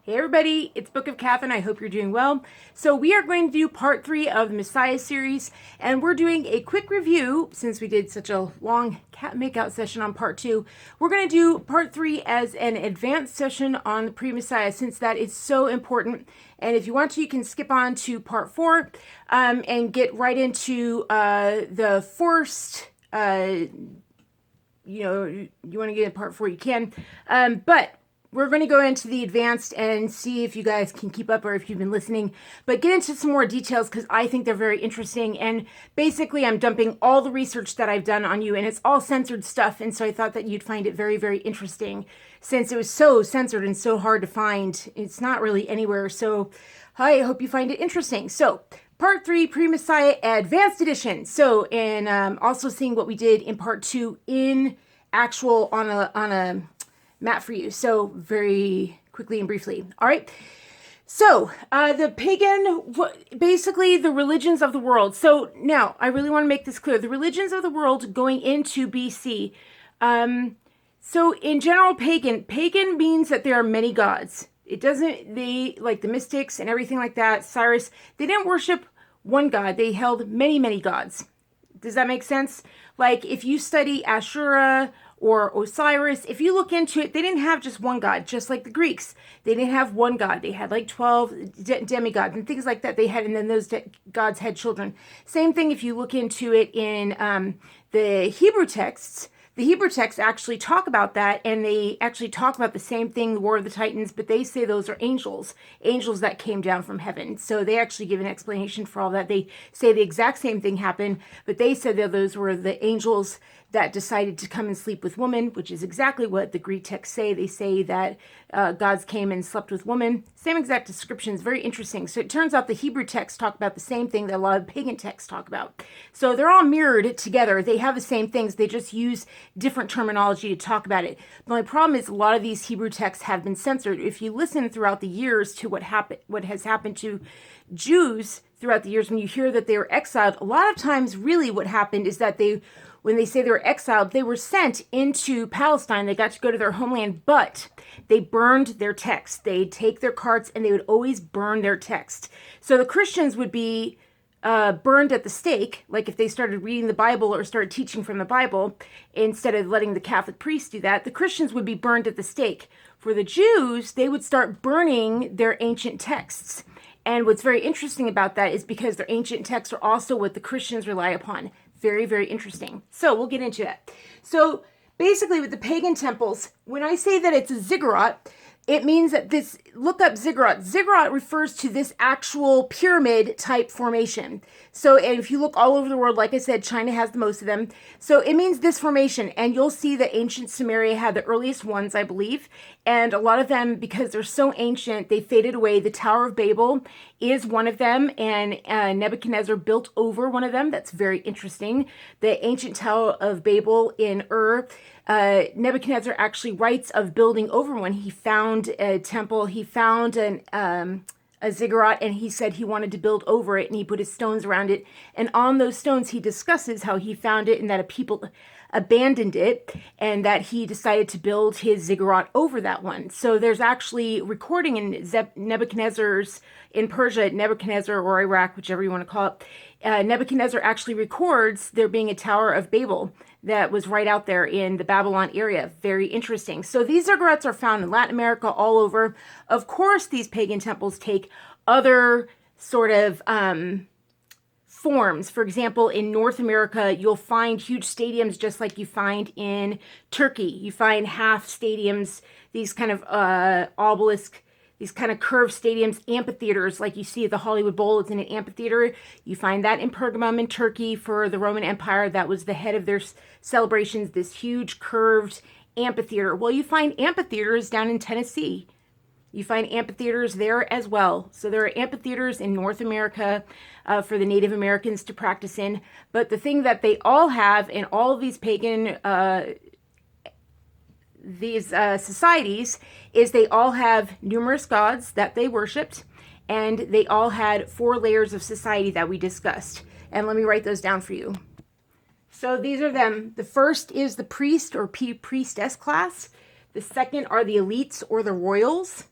Hey everybody, it's Book of Katherine. I hope you're doing well. So we are going to do part 3 of the Messiah series, and we're doing a quick review since we did such a long cat makeout session on part 2. We're going to do part 3 as an advanced session on the pre-Messiah since that is so important. And if you want to, you can skip on to part 4 and get right into the first, you want to get in part 4, you can. But we're going to go into the advanced and see if you guys can keep up or if you've been listening, but get into some more details because I think they're very interesting. And basically, I'm dumping all the research that I've done on you, and it's all censored stuff. And so I thought that you'd find it very, very interesting since it was so censored and so hard to find. It's not really anywhere. So I hope you find it interesting. So part 3, Pre-Messiah Advanced Edition. So, and also seeing what we did in part 2 in actual on a map for you. So very quickly and briefly. All right. So the pagan, basically the religions of the world. So now I really want to make this clear. The religions of the world going into BC. So in general, pagan means that there are many gods. It doesn't, they, like the mystics and everything like that, Cyrus, they didn't worship one god. They held many, many gods. Does that make sense? Like if you study Ashura or Osiris, if you look into it, they didn't have just one god, just like the Greeks. They didn't have one god. They had like 12 demigods and things like that they had, and then those gods had children. Same thing if you look into it in the Hebrew texts. The Hebrew texts actually talk about that, and they actually talk about the same thing, the War of the Titans, but they say those are angels that came down from heaven. So they actually give an explanation for all that. They say the exact same thing happened, but they said that those were the angels that decided to come and sleep with women, which is exactly what the Greek texts say. They say that gods came and slept with women. Same exact description. Is very interesting. So it turns out the Hebrew texts talk about the same thing that a lot of pagan texts talk about. So they're all mirrored together. They have the same things. They just use different terminology to talk about it. The only problem is a lot of these Hebrew texts have been censored. If you listen throughout the years to what has happened to Jews throughout the years, when you hear that they were exiled, a lot of times really what happened is that when they say they were exiled, they were sent into Palestine. They got to go to their homeland, but they burned their text. They'd take their carts and they would always burn their text. So the Christians would be burned at the stake, like if they started reading the Bible or started teaching from the Bible, instead of letting the Catholic priests do that, the Christians would be burned at the stake. For the Jews, they would start burning their ancient texts. And what's very interesting about that is because their ancient texts are also what the Christians rely upon. Very, very interesting. So we'll get into that. So basically with the pagan temples, when I say that it's a ziggurat, it means that this, look up ziggurat. Ziggurat refers to this actual pyramid type formation. So, and if you look all over the world, like I said, China has the most of them. So it means this formation, and you'll see that ancient Sumeria had the earliest ones, I believe. And a lot of them, because they're so ancient, they faded away. The Tower of Babel is one of them, and Nebuchadnezzar built over one of them. That's very interesting. The ancient Tower of Babel in Ur, Nebuchadnezzar actually writes of building over one. He found a temple, he found a ziggurat, and he said he wanted to build over it, and he put his stones around it. And on those stones, he discusses how he found it and that a people abandoned it, and that he decided to build his ziggurat over that one. So there's actually recording in Nebuchadnezzar's, in Persia, Nebuchadnezzar or Iraq, whichever you want to call it, Nebuchadnezzar actually records there being a Tower of Babel that was right out there in the Babylon area. Very interesting. So these ziggurats are found in Latin America, all over. Of course, these pagan temples take other sort of forms. For example, in North America, you'll find huge stadiums just like you find in Turkey. You find half stadiums, these kind of obelisk, these kind of curved stadiums, amphitheaters, like you see at the Hollywood Bowl. It's in an amphitheater. You find that in Pergamum in Turkey for the Roman Empire. That was the head of their celebrations, this huge curved amphitheater. Well, you find amphitheaters down in Tennessee. You find amphitheaters there as well. So there are amphitheaters in North America for the Native Americans to practice in. But the thing that they all have in all of these pagan societies is they all have numerous gods that they worshipped, and they all had 4 layers of society that we discussed. And let me write those down for you. So these are them. The first is the priest or priestess class. The second are the elites or the royals.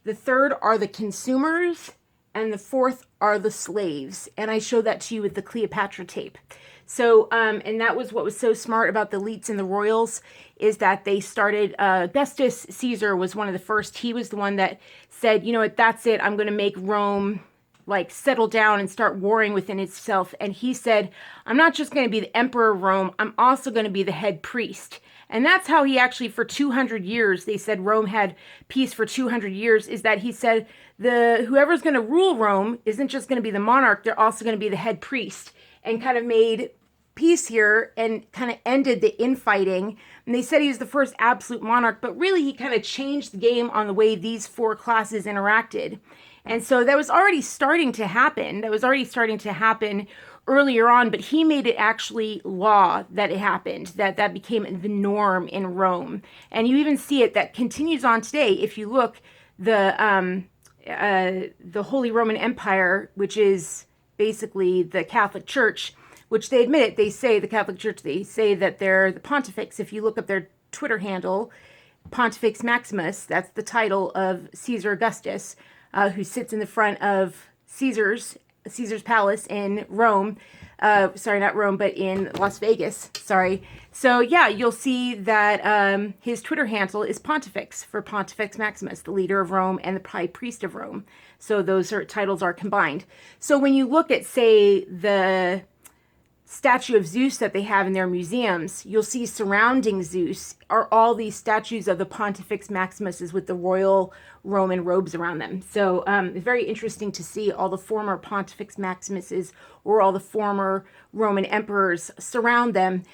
the third are the consumers, and the fourth are the slaves. And I showed that to you with the Cleopatra tape. So, and that was what was so smart about the elites and the royals, is that they started, Augustus Caesar was one of the first. He was the one that said, you know what, that's it. I'm going to make Rome like settle down and start warring within itself. And he said, I'm not just going to be the emperor of Rome, I'm also going to be the head priest. And that's how he actually, for 200 years, they said Rome had peace for 200 years, is that he said whoever's going to rule Rome isn't just going to be the monarch, they're also going to be the head priest, and kind of made peace here and kind of ended the infighting. And they said he was the first absolute monarch, but really he kind of changed the game on the way these four classes interacted. And so that was already starting to happen. That was already starting to happen earlier on, but he made it actually law that it happened, that became the norm in Rome. And you even see it, that continues on today. If you look, the Holy Roman Empire, which is basically the Catholic Church, which they admit it, they say, the Catholic Church, they say that they're the pontifex. If you look up their Twitter handle, Pontifex Maximus, that's the title of Caesar Augustus, who sits in the front of Caesar's palace in Rome. Sorry, not Rome, but in Las Vegas. Sorry. So yeah, you'll see that his Twitter handle is Pontifex, for Pontifex Maximus, the leader of Rome and the high priest of Rome. So those titles are combined. So when you look at, say, the statue of Zeus that they have in their museums, you'll see surrounding Zeus are all these statues of the Pontifex Maximuses with the royal Roman robes around them. So it's very interesting to see all the former Pontifex Maximuses or all the former Roman emperors surround them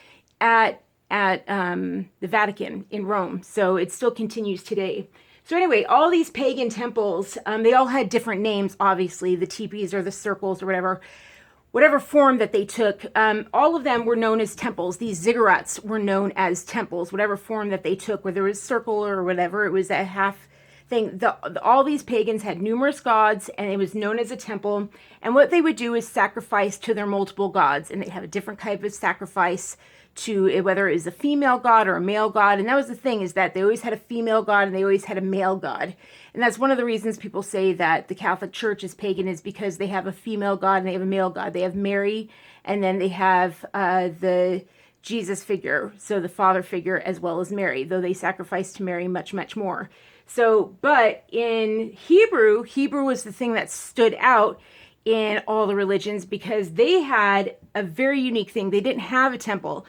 at the Vatican in Rome. So it still continues today. So anyway, all these pagan temples, they all had different names, obviously, the teepees or the circles or whatever form that they took. All of them were known as temples. These ziggurats were known as temples, whatever form that they took, whether it was circle or whatever, it was a half thing. All these pagans had numerous gods, and it was known as a temple. And what they would do is sacrifice to their multiple gods, and they have a different type of sacrifice to whether it was a female god or a male god. And that was the thing, is that they always had a female god and they always had a male god. And that's one of the reasons people say that the Catholic Church is pagan, is because they have a female god and they have a male god. They have Mary, and then they have the Jesus figure, so the father figure, as well as Mary, though they sacrifice to Mary much, much more. So, but in Hebrew was the thing that stood out in all the religions, because they had a very unique thing. They didn't have a temple.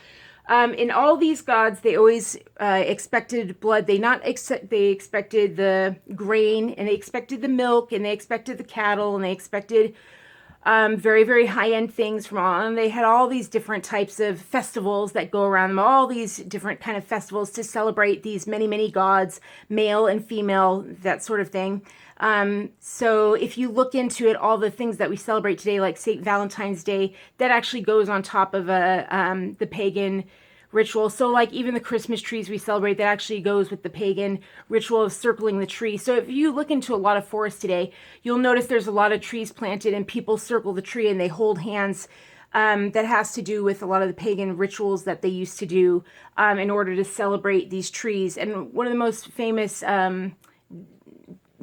In all these gods, they always expected blood. They expected the grain, and they expected the milk, and they expected the cattle, and they expected very, very high-end things from all. And they had all these different types of festivals that go around them, all these different kind of festivals to celebrate these many, many gods, male and female, that sort of thing. So if you look into it, all the things that we celebrate today, like St. Valentine's Day, that actually goes on top of the pagan ritual. So like even the Christmas trees we celebrate, that actually goes with the pagan ritual of circling the tree. So if you look into a lot of forests today, you'll notice there's a lot of trees planted and people circle the tree and they hold hands. That has to do with a lot of the pagan rituals that they used to do in order to celebrate these trees. And one of the most famous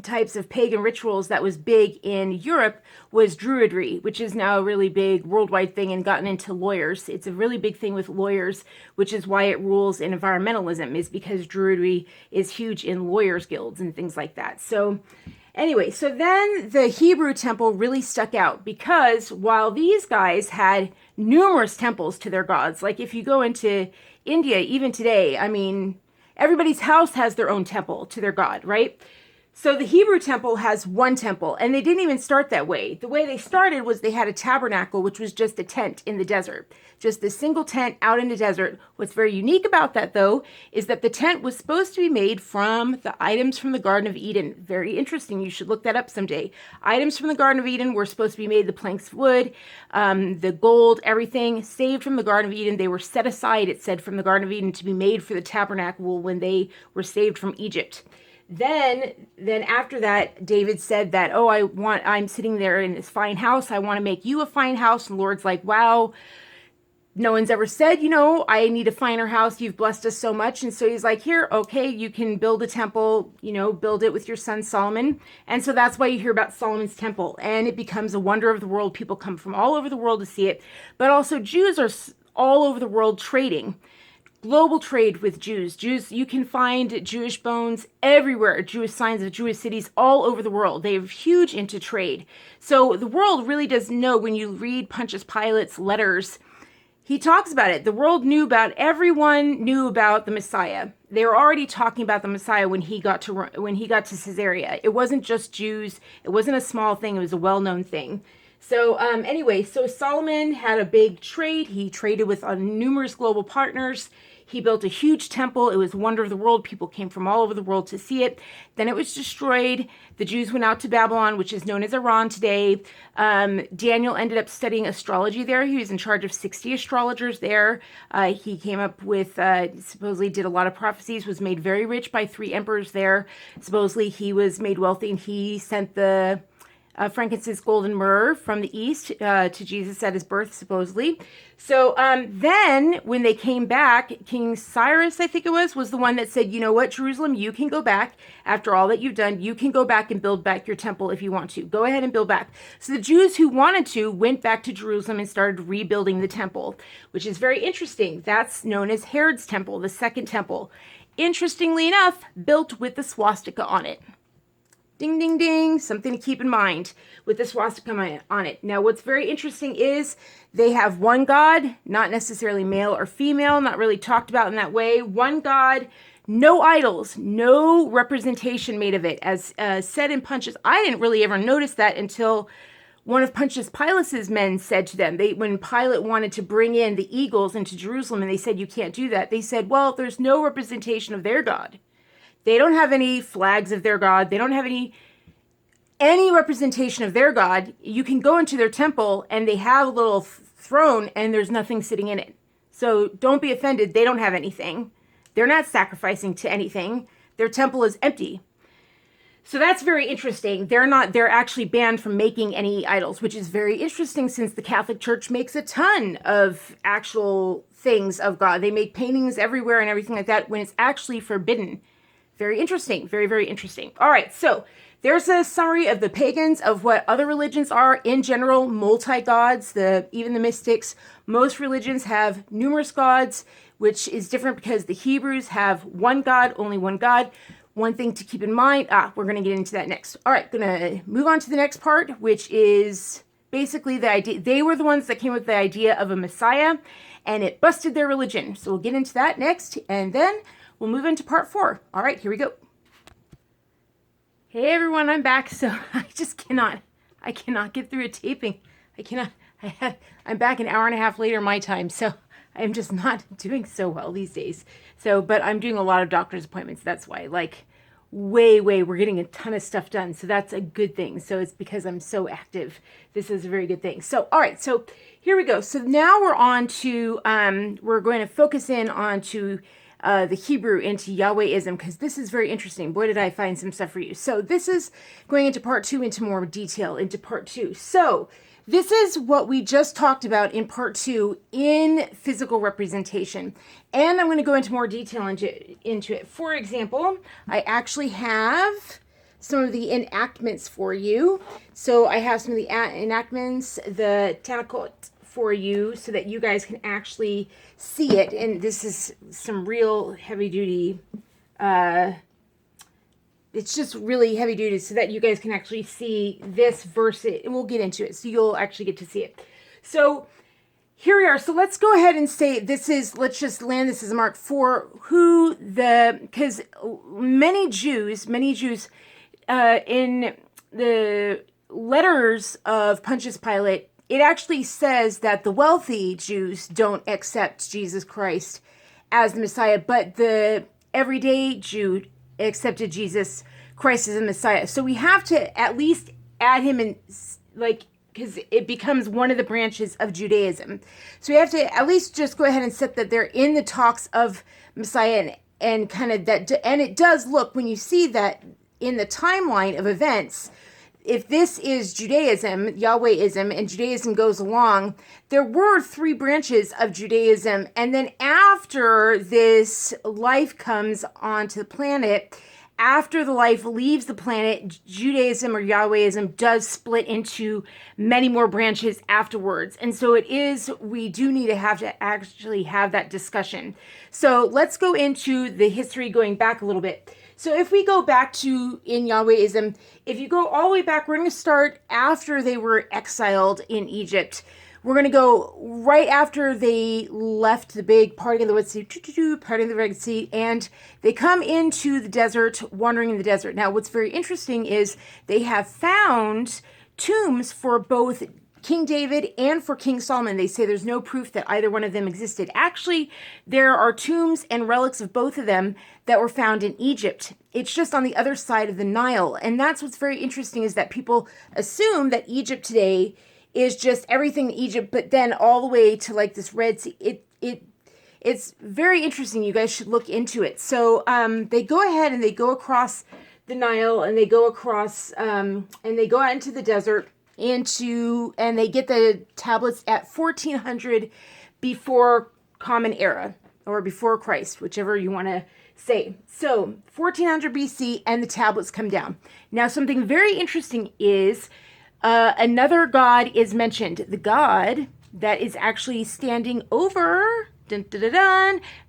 types of pagan rituals that was big in Europe was Druidry, which is now a really big worldwide thing and gotten into lawyers. It's a really big thing with lawyers, which is why it rules in environmentalism, is because Druidry is huge in lawyers' guilds and things like that. So anyway, so then the Hebrew temple really stuck out, because while these guys had numerous temples to their gods, like if you go into India, even today, I mean, everybody's house has their own temple to their god, right? So the Hebrew temple has one temple, and they didn't even start that way. The way they started was they had a tabernacle, which was just a tent in the desert, just a single tent out in the desert. What's very unique about that, though, is that the tent was supposed to be made from the items from the Garden of Eden. Very interesting. You should look that up someday. Items from the Garden of Eden were supposed to be made, the planks of wood, the gold, everything saved from the Garden of Eden. They were set aside, it said, from the Garden of Eden to be made for the tabernacle when they were saved from Egypt. Then after that, David said that, oh, I'm sitting there in this fine house. I want to make you a fine house. And the Lord's like, wow, no one's ever said, I need a finer house. You've blessed us so much. And so he's like, here, okay, you can build a temple, build it with your son Solomon. And so that's why you hear about Solomon's temple. And it becomes a wonder of the world. People come from all over the world to see it. But also Jews are all over the world trading. Global trade with Jews. You can find Jewish bones everywhere, Jewish signs of Jewish cities all over the world. They're huge into trade. So the world really does know. When you read Pontius Pilate's letters, he talks about it. The world knew about, everyone knew about the Messiah. They were already talking about the Messiah when he got to Caesarea. It wasn't just Jews. It wasn't a small thing. It was a well-known thing. So anyway, so Solomon had a big trade. He traded with numerous global partners. He built a huge temple. It was a wonder of the world. People came from all over the world to see it. Then it was destroyed. The Jews went out to Babylon, which is known as Iran today. Daniel ended up studying astrology there. He was in charge of 60 astrologers there. He came up with, supposedly did a lot of prophecies, was made very rich by 3 emperors there. Supposedly he was made wealthy, and he sent the frankincense, gold, and myrrh from the east to Jesus at his birth, supposedly. So then when they came back, King Cyrus, I think it was the one that said, you know what, Jerusalem, you can go back. After all that you've done, you can go back and build back your temple if you want to. Go ahead and build back. So the Jews who wanted to went back to Jerusalem and started rebuilding the temple, which is very interesting. That's known as Herod's temple, the second temple. Interestingly enough, built with the swastika on it. Ding, ding, ding. Something to keep in mind with the swastika on it. Now, what's very interesting is they have one God, not necessarily male or female, not really talked about in that way. One God, no idols, no representation made of it. As said in Pontius, I didn't really ever notice that until one of Pontius Pilate's men said to them, when Pilate wanted to bring in the eagles into Jerusalem and they said, you can't do that. They said, well, there's no representation of their God. They don't have any flags of their God. They don't have any representation of their God. You can go into their temple and they have a little throne and there's nothing sitting in it. So don't be offended. They don't have anything. They're not sacrificing to anything. Their temple is empty. So that's very interesting. They're actually banned from making any idols, which is very interesting since the Catholic Church makes a ton of actual things of God. They make paintings everywhere and everything like that when it's actually forbidden. Very interesting. Very, very interesting. All right. So there's a summary of the pagans, of what other religions are in general, multi-gods, even the mystics. Most religions have numerous gods, which is different because the Hebrews have one God, only one God. One thing to keep in mind, we're going to get into that next. All right. Going to move on to the next part, which is basically the idea. They were the ones that came with the idea of a Messiah, and it busted their religion. So we'll get into that next, and then we'll move into part 4. All right, here we go. Hey everyone, I'm back. So I cannot get through a taping. I'm back an hour and a half later my time. So I'm just not doing so well these days. So, but I'm doing a lot of doctor's appointments. That's why, we're getting a ton of stuff done. So that's a good thing. So it's because I'm so active. This is a very good thing. So, all right. So here we go. So now we're on to, we're going to focus in on to the Hebrew into Yahwehism, because this is very interesting. Boy, did I find some stuff for you. So this is going into part 2, into more detail, into part 2. So this is what we just talked about in part 2 in physical representation. And I'm going to go into more detail into it. For example, I actually have some of the enactments for you. So I have some of the enactments, the Tanakot, for you so that you guys can actually see it. And this is some real heavy duty, it's just really heavy duty so that you guys can actually see this verse, and we'll get into it. So you'll actually get to see it. So here we are. So let's go ahead and say let's just land this as a mark for because many Jews in the letters of Pontius Pilate, it actually says that the wealthy Jews don't accept Jesus Christ as the Messiah, but the everyday Jew accepted Jesus Christ as the Messiah. So we have to at least add him in, because it becomes one of the branches of Judaism. So we have to at least just go ahead and set that they're in the talks of Messiah, and kind of that. And it does look, when you see that in the timeline of events, if this is Judaism, Yahwehism, and Judaism goes along, there were 3 branches of Judaism. And then after this life comes onto the planet, after the life leaves the planet, Judaism or Yahwehism does split into many more branches afterwards. And so we do need to actually have that discussion. So let's go into the history going back a little bit. So if we go back to in Yahwehism, if you go all the way back, we're going to start after they were exiled in Egypt. We're going to go right after they left the big party of the Red Sea, party of the Red Sea, and they come into the desert, wandering in the desert. Now, what's very interesting is they have found tombs for both King David and for King Solomon. They say there's no proof that either one of them existed. Actually, there are tombs and relics of both of them that were found in Egypt. It's just on the other side of the Nile. And that's what's very interesting, is that people assume that Egypt today is just everything in Egypt, but then all the way to like this Red Sea. It's very interesting. You guys should look into it. So they go ahead and they go across the Nile, and they go across and they go out into the desert, and they get the tablets at 1400 before Common Era, or before Christ, whichever you want to say. So 1400 BC, and the tablets come down. Now, something very interesting is another god is mentioned. The god that is actually standing over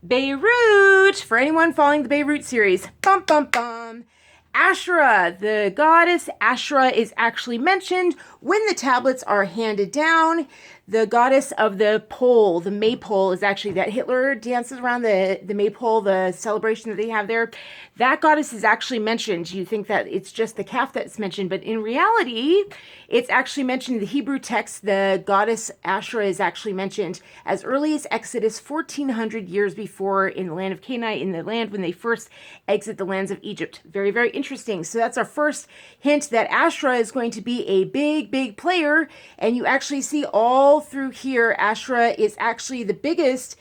Beirut, for anyone following the Beirut series. Bum, bum, bum. Asherah, the goddess Asherah, is actually mentioned when the tablets are handed down. The goddess of the pole, the maypole, is actually that Hitler dances around the maypole, the celebration that they have there. That goddess is actually mentioned. You think that it's just the calf that's mentioned, but in reality, it's actually mentioned in the Hebrew text. The goddess Asherah is actually mentioned as early as Exodus 1400 years before, in the land of Canaan, in the land when they first exit the lands of Egypt. Very, very interesting. So that's our first hint that Asherah is going to be a big, big player. And you actually see all through here, Asherah is actually the biggest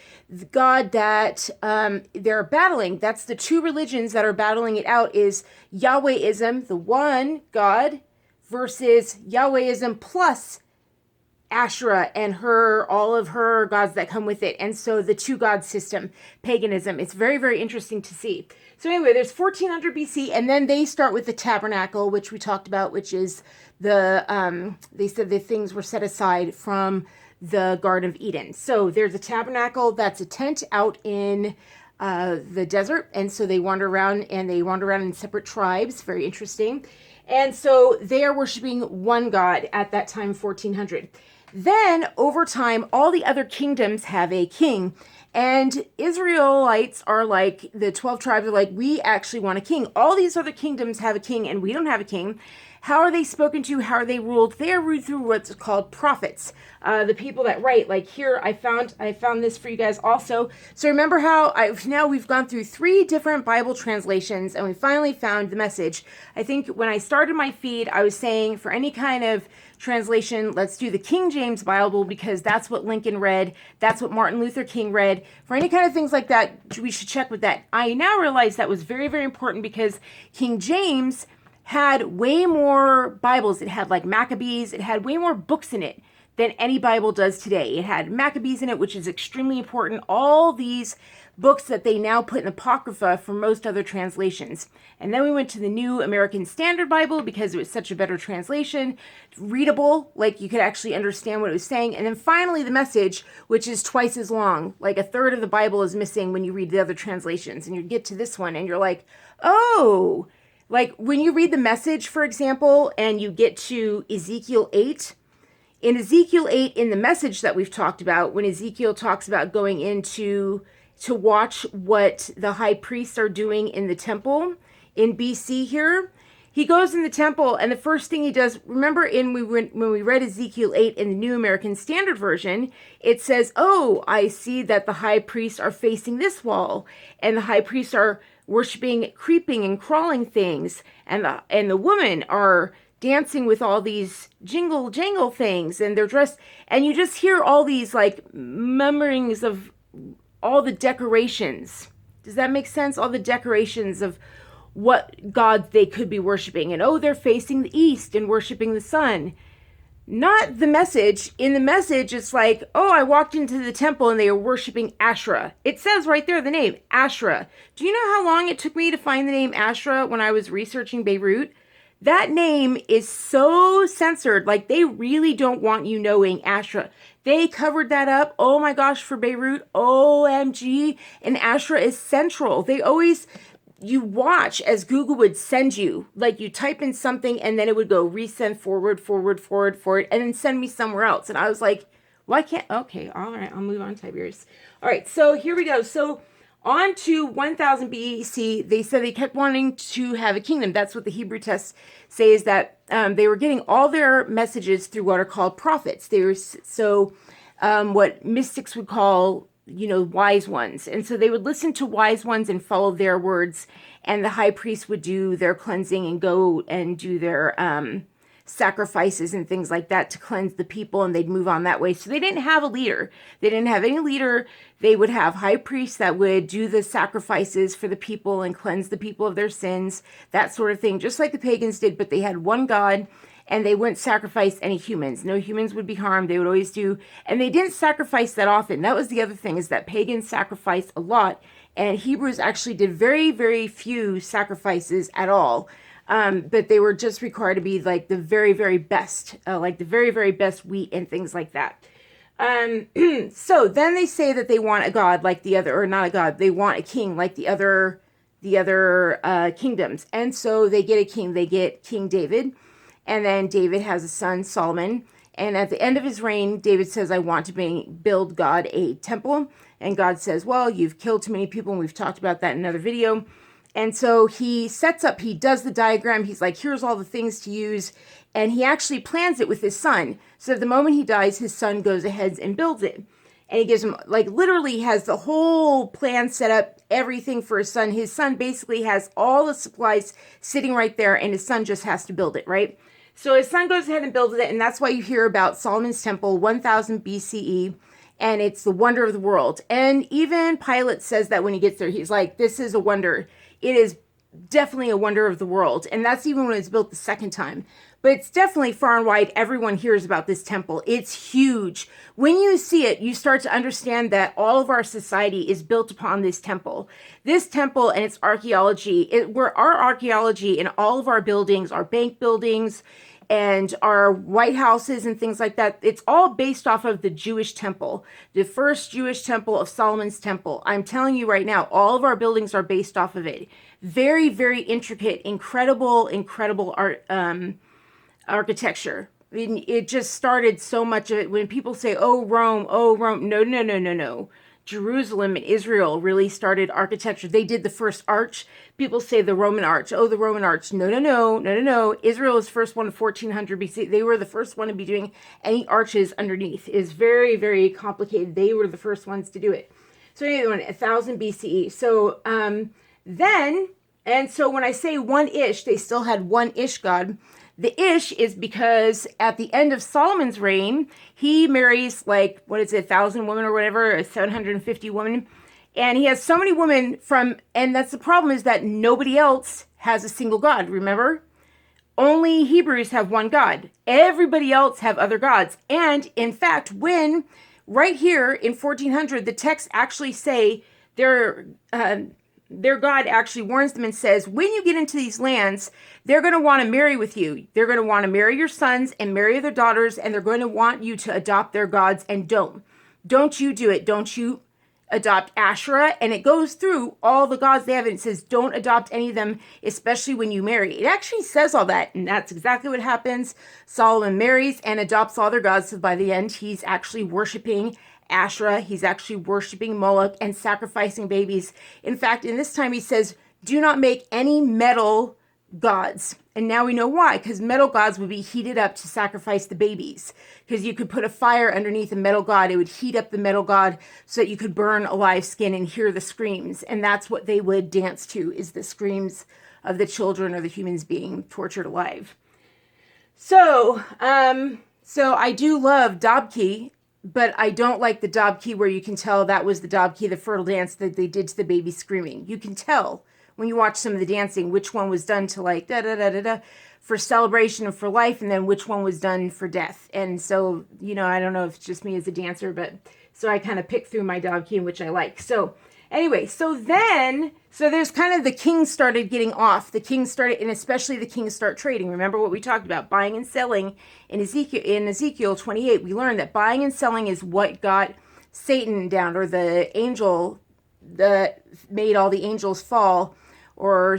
god that they're battling. That's the 2 religions that are battling it out, is Yahwehism, the one god, versus Yahwehism plus Asherah and all of her gods that come with it. And so the 2 god system, paganism. It's very, very interesting to see. So anyway, there's 1400 BC, and then they start with the tabernacle, which we talked about, which is they said the things were set aside from the Garden of Eden. So there's a tabernacle, that's a tent out in the desert. And so they wander around, and they wander around in separate tribes. Very interesting. And so they are worshiping one God at that time, 1400. Then over time, all the other kingdoms have a king. And Israelites are like, the 12 tribes are like, we actually want a king. All these other kingdoms have a king, and we don't have a king. How are they spoken to? How are they ruled? They are ruled through what's called prophets. The people that write, like here, I found this for you guys also. So remember how now we've gone through 3 different Bible translations, and we finally found the message. I think when I started my feed, I was saying for any kind of translation, let's do the King James Bible, because that's what Lincoln read. That's what Martin Luther King read. For any kind of things like that, we should check with that. I now realize that was very, very important, because King James had way more Bibles. It had like Maccabees. It had way more books in it than any Bible does today. It had Maccabees in it, which is extremely important. All these books that they now put in Apocrypha for most other translations. And then we went to the New American Standard Bible, because it was such a better translation, readable, like you could actually understand what it was saying. And then finally the Message, which is twice as long. Like a third of the Bible is missing when you read the other translations. And you get to this one and you're like, oh, like when you read the Message, for example, and you get to Ezekiel 8, in Ezekiel 8, in the Message that we've talked about, when Ezekiel talks about going into to watch what the high priests are doing in the temple in BC here, he goes in the temple, and the first thing he does, remember when we read Ezekiel 8 in the New American Standard Version, it says, oh, I see that the high priests are facing this wall, and the high priests are worshiping creeping and crawling things, and the women are dancing with all these jingle jangle things, and they're dressed, and you just hear all these like murmurings of all the decorations. Does that make sense? All the decorations of what gods they could be worshiping. And oh, they're facing the east and worshiping the sun. Not the message. In the message, it's like, oh, I walked into the temple and they were worshiping Asherah. It says right there the name, Asherah. Do you know how long it took me to find the name Asherah when I was researching Beirut? That name is so censored. Like, they really don't want you knowing Asherah. They covered that up. Oh my gosh, for Beirut. OMG. And Asherah is central. They always... You watch as Google would send you, like you type in something and then it would go resend forward, and then send me somewhere else. And I was like, why can't, okay, all right, I'll move on, Tiberius. All right, so here we go. So on to 1000 BC, they said they kept wanting to have a kingdom. That's what the Hebrew texts say, is that they were getting all their messages through what are called prophets. They were, what mystics would call, wise ones. And so they would listen to wise ones and follow their words. And the high priest would do their cleansing and go and do their sacrifices and things like that to cleanse the people. And they'd move on that way. So they didn't have a leader. They didn't have any leader. They would have high priests that would do the sacrifices for the people and cleanse the people of their sins, that sort of thing, just like the pagans did. But they had one God. And they wouldn't sacrifice any humans. No humans would be harmed. They would always do. And they didn't sacrifice that often. That was the other thing, is that pagans sacrificed a lot. And Hebrews actually did very, very few sacrifices at all. But they were just required to be like the very, very best. Like the very, very best wheat and things like that. So then they say that they want a god like the other, or not a god. They want a king like the other kingdoms. And so they get a king. They get King David. And then David has a son, Solomon. And at the end of his reign, David says, I want to build God a temple. And God says, well, you've killed too many people. And we've talked about that in another video. And so he does the diagram. He's like, here's all the things to use. And he actually plans it with his son. So the moment he dies, his son goes ahead and builds it. And he gives him, like, literally has the whole plan set up, everything for his son. His son basically has all the supplies sitting right there. And his son just has to build it, right? So his son goes ahead and builds it, and that's why you hear about Solomon's Temple, 1000 BCE, and it's the wonder of the world. And even Pilate says that when he gets there, he's like, this is a wonder. It is definitely a wonder of the world. And that's even when it's built the second time. But it's definitely far and wide. Everyone hears about this temple. It's huge. When you see it, you start to understand that all of our society is built upon this temple. This temple and its archaeology, our archaeology in all of our buildings, our bank buildings, and our White Houses and things like that, it's all based off of the Jewish temple, the first Jewish temple of Solomon's temple. I'm telling you right now, all of our buildings are based off of it. Very, very intricate, incredible art, architecture. I mean, it just started so much of it. When people say, oh, Rome, no. Jerusalem and Israel really started architecture. They did the first arch. People say the Roman arch. Oh, the Roman arch. No. Israel was first one in 1400 BC. They were the first one to be doing any arches underneath. It is very, very complicated. They were the first ones to do it. So anyway, 1000 BCE. So so when I say one-ish, they still had one-ish God. The ish is because at the end of Solomon's reign, he marries 1,000 women or whatever, 750 women. And he has so many women and that's the problem, is that nobody else has a single God, remember? Only Hebrews have one God. Everybody else have other gods. And in fact, right here in 1400, the texts actually say their God actually warns them and says, when you get into these lands, they're going to want to marry with you. They're going to want to marry your sons and marry their daughters, and they're going to want you to adopt their gods, and don't you do it. Don't you adopt Asherah. And it goes through all the gods they have, and it says, don't adopt any of them, especially when you marry. It actually says all that, and that's exactly what happens. Solomon marries and adopts all their gods, so by the end, he's actually worshiping Asherah. He's actually worshiping Moloch and sacrificing babies. In fact, in this time he says, do not make any metal gods. And now we know why, because metal gods would be heated up to sacrifice the babies. Because you could put a fire underneath a metal god. It would heat up the metal god so that you could burn a live skin and hear the screams. And that's what they would dance to, is the screams of the children or the humans being tortured alive. So I do love Dobki. But I don't like the Dobki where you can tell that was the Dobki, the fertile dance that they did to the baby screaming. You can tell when you watch some of the dancing, which one was done to like da da da da da for celebration and for life, and then which one was done for death. And so, you know, I don't know if it's just me as a dancer, but so I kind of pick through my dog key, which I like. So anyway, so there's kind of the kings started getting off. The kings started, and especially the kings start trading. Remember what we talked about, buying and selling in Ezekiel 28. We learned that buying and selling is what got Satan down, or the angel that made all the angels fall, or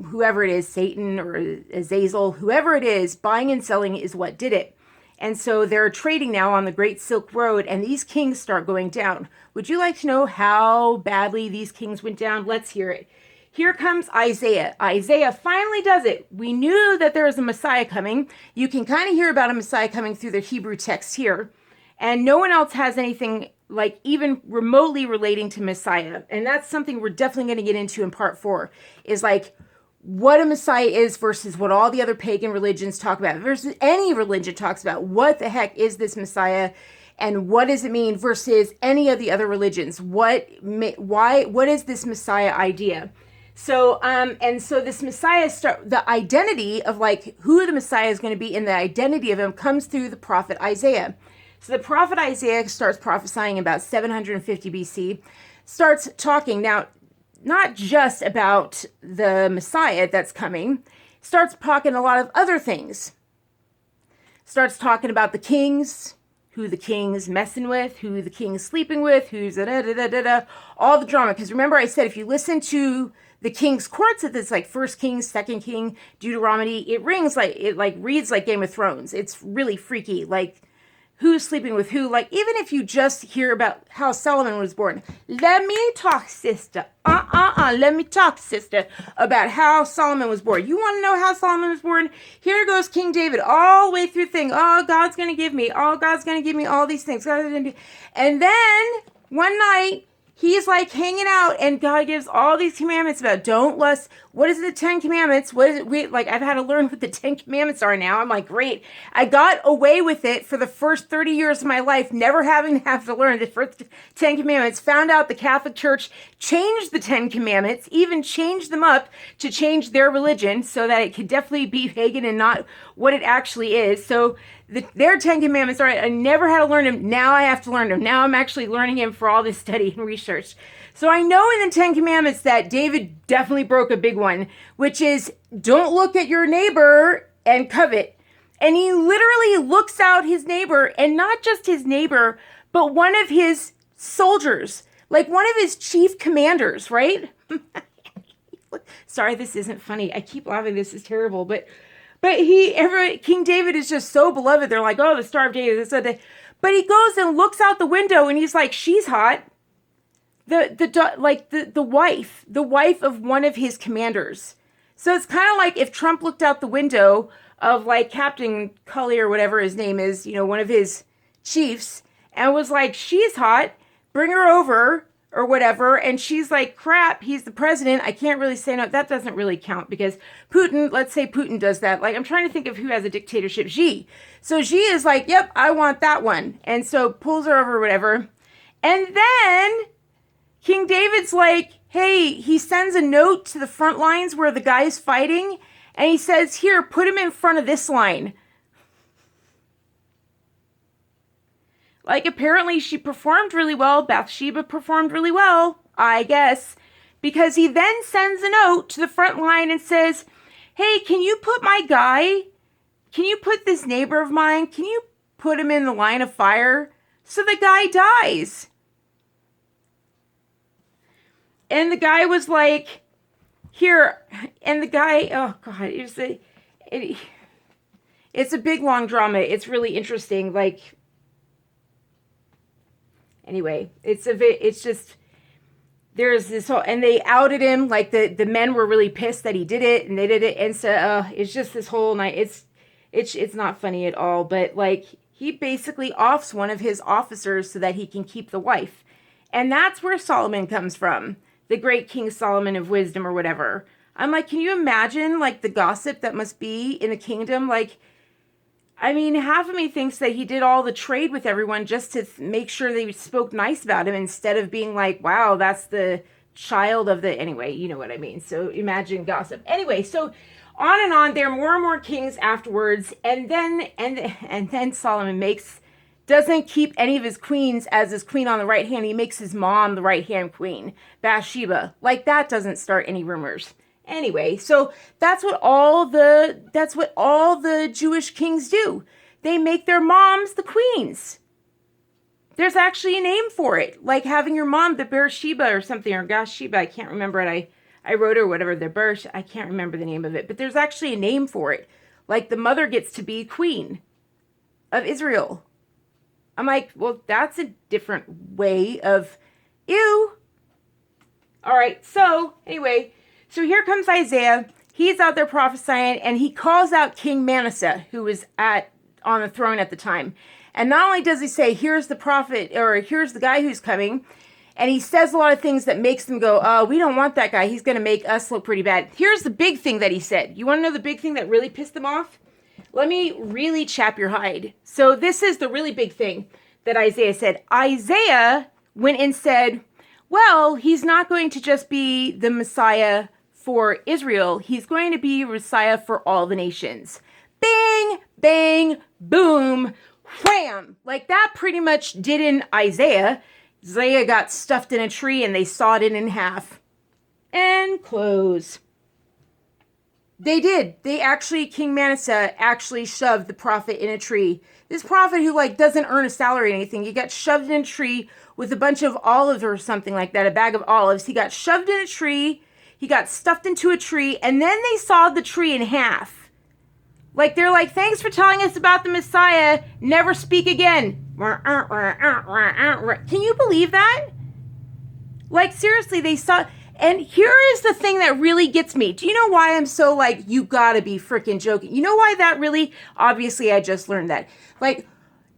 whoever it is, Satan or Azazel, whoever it is, buying and selling is what did it. And so they're trading now on the Great Silk Road, and these kings start going down. Would you like to know how badly these kings went down? Let's hear it. Here comes Isaiah. Isaiah finally does it. We knew that there was a Messiah coming. You can kind of hear about a Messiah coming through the Hebrew text here. And no one else has anything like even remotely relating to Messiah. And that's something we're definitely going to get into in part 4, is like what a Messiah is versus what all the other pagan religions talk about, versus any religion talks about. What the heck is this Messiah, and what does it mean versus any of the other religions? What is this Messiah idea? So, and so this Messiah, the identity of like who the Messiah is going to be and the identity of him comes through the prophet Isaiah. So the prophet Isaiah starts prophesying about 750 BC, starts talking now, not just about the Messiah that's coming, starts talking a lot of other things. Starts talking about the kings, who the king's messing with, who the king's sleeping with, who's all the drama. Because remember I said if you listen to the king's courts, it's like First King, Second King, Deuteronomy, it reads like Game of Thrones. It's really freaky, like who's sleeping with who. Like, even if you just hear about how Solomon was born, let me talk, sister. Let me talk, sister, about how Solomon was born. You want to know how Solomon was born? Here goes King David all the way through thing. Oh, God's going to give me. Oh, God's going to give me all these things. And then one night, he's like hanging out, and God gives all these commandments about don't lust. What is the 10 commandments? What is it? I've had to learn what the 10 commandments are now. I'm like, great. I got away with it for the first 30 years of my life, never having to have to learn the first 10 commandments. Found out the Catholic Church changed the 10 commandments, even changed them up to change their religion so that it could definitely be pagan and not what it actually is. So their 10 commandments, all right, I never had to learn them. Now I have to learn them. Now I'm actually learning them for all this study and research. So I know in the 10 commandments that David definitely broke a big one, which is don't look at your neighbor and covet. And he literally looks out his neighbor, and not just his neighbor, but one of his soldiers, like one of his chief commanders, right? Sorry, this isn't funny. I keep laughing. This is terrible, but King David is just so beloved. They're like, oh, the Star of David. But he goes and looks out the window, and he's like, she's hot. The wife of one of his commanders. So it's kind of like if Trump looked out the window of like Captain Cully or whatever his name is, you know, one of his chiefs, and was like, she's hot, bring her over or whatever. And she's like, crap, he's the president. I can't really say no. That doesn't really count because Putin, let's say Putin does that. Like, I'm trying to think of who has a dictatorship. Xi. So Xi is like, yep, I want that one. And so pulls her over or whatever. And then King David's like, hey, he sends a note to the front lines where the guy's fighting. And he says, here, put him in front of this line. Like, apparently she performed really well. Bathsheba performed really well, I guess. Because he then sends a note to the front line and says, hey, can you put this neighbor of mine, can you put him in the line of fire? So the guy dies. And the guy was like, here. And the guy, oh God, it's a big, long drama. It's really interesting. Like, anyway, it's just, there's this whole, and they outed him, like the men were really pissed that he did it, and they did it, and so it's just this whole night, it's not funny at all, but like, he basically offs one of his officers so that he can keep the wife, and that's where Solomon comes from, the great King Solomon of wisdom or whatever. I'm like, can you imagine, like, the gossip that must be in the kingdom, like, I mean, half of me thinks that he did all the trade with everyone just to make sure they spoke nice about him instead of being like, wow, that's the child of the, anyway, you know what I mean. So imagine gossip. Anyway, so on and on, there are more and more kings afterwards, and then Solomon doesn't keep any of his queens as his queen on the right hand. He makes his mom the right hand queen, Bathsheba. Like, that doesn't start any rumors. Anyway, so that's what all the Jewish kings do. They make their moms the queens. There's actually a name for it, like having your mom the Beersheba or something, or Gasheba. I can't remember it. I wrote her whatever, I can't remember the name of it, but there's actually a name for it. Like, the mother gets to be queen of Israel. I'm like, well, that's a different way of, ew. All right, so anyway, so here comes Isaiah. He's out there prophesying, and he calls out King Manasseh, who was on the throne at the time. And not only does he say, here's the prophet, or here's the guy who's coming, and he says a lot of things that makes them go, oh, we don't want that guy. He's going to make us look pretty bad. Here's the big thing that he said. You want to know the big thing that really pissed them off? Let me really chap your hide. So this is the really big thing that Isaiah said. Isaiah went and said, well, he's not going to just be the Messiah for Israel. He's going to be Messiah for all the nations. Bing, bang, boom, wham. Like, that pretty much did in Isaiah. Isaiah got stuffed in a tree and they sawed it in half. And close. They did. King Manasseh actually shoved the prophet in a tree. This prophet who, like, doesn't earn a salary or anything, he got shoved in a tree with a bunch of olives or something like that, a bag of olives. He got shoved in a tree, he got stuffed into a tree, and then they sawed the tree in half. Like, they're like, thanks for telling us about the Messiah, never speak again. Can you believe that? Like, seriously, they saw... And here is the thing that really gets me. Do you know why I'm so like, you gotta be freaking joking? You know why that really, obviously I just learned that. Like,